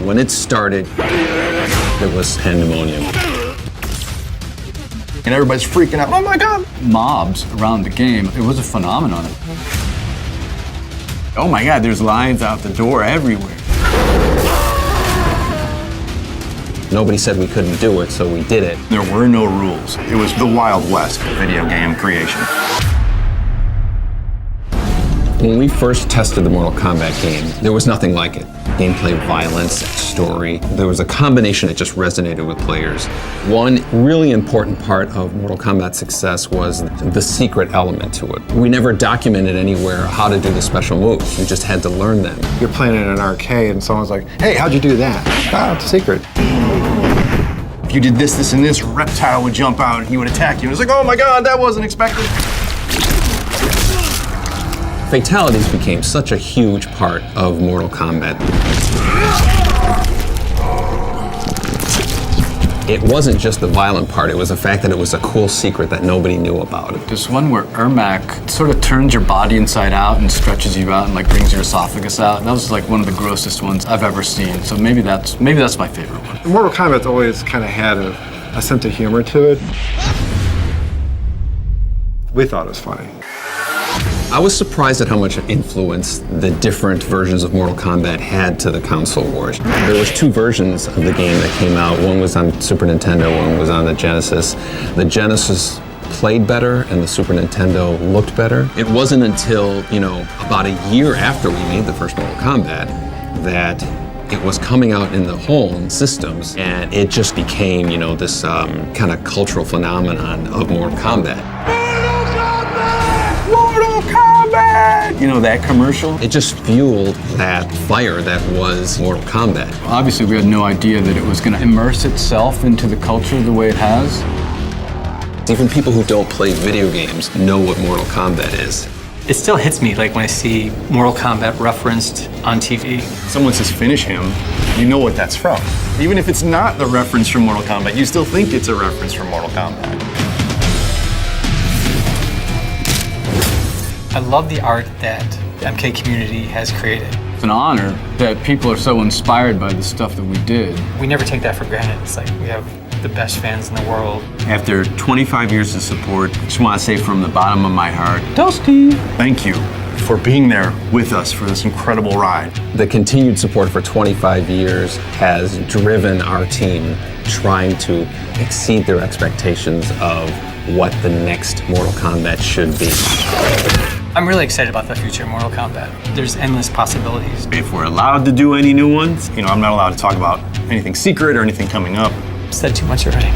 When it started, it was pandemonium. And everybody's freaking out, oh my God! Mobs around the game, it was a phenomenon. Oh my God, there's lines out the door everywhere. Nobody said we couldn't do it, so we did it. There were no rules. It was the Wild West of video game creation. When we first tested the Mortal Kombat game, there was nothing like it. Gameplay, violence, story. There was a combination that just resonated with players. One really important part of Mortal Kombat's success was the secret element to it. We never documented anywhere how to do the special moves. You just had to learn them. You're playing in an arcade and someone's like, hey, how'd you do that? Ah, it's a secret. If you did this, this, and this, a reptile would jump out and he would attack you. And it's like, oh my God, that wasn't expected. Fatalities became such a huge part of Mortal Kombat. It wasn't just the violent part, it was the fact that it was a cool secret that nobody knew about. There's one where Ermac sort of turns your body inside out and stretches you out and like brings your esophagus out. That was like one of the grossest ones I've ever seen. So maybe that's my favorite one. Mortal Kombat's always kind of had a sense of humor to it. We thought it was funny. I was surprised at how much influence the different versions of Mortal Kombat had to the console wars. There was two versions of the game that came out. One was on Super Nintendo, one was on the Genesis. The Genesis played better and the Super Nintendo looked better. It wasn't until, about a year after we made the first Mortal Kombat that it was coming out in the home systems, and it just became, this kind of cultural phenomenon of Mortal Kombat. That commercial? It just fueled that fire that was Mortal Kombat. Obviously, we had no idea that it was going to immerse itself into the culture the way it has. Even people who don't play video games know what Mortal Kombat is. It still hits me like when I see Mortal Kombat referenced on TV. Someone says finish him, you know what that's from. Even if it's not the reference from Mortal Kombat, you still think it's a reference from Mortal Kombat. I love the art that the MK community has created. It's an honor that people are so inspired by the stuff that we did. We never take that for granted. It's like we have the best fans in the world. After 25 years of support, I just want to say from the bottom of my heart, Dusty! Thank you for being there with us for this incredible ride. The continued support for 25 years has driven our team trying to exceed their expectations of what the next Mortal Kombat should be. I'm really excited about the future of Mortal Kombat. There's endless possibilities. if we're allowed to do any new ones, I'm not allowed to talk about anything secret or anything coming up. Said too much already.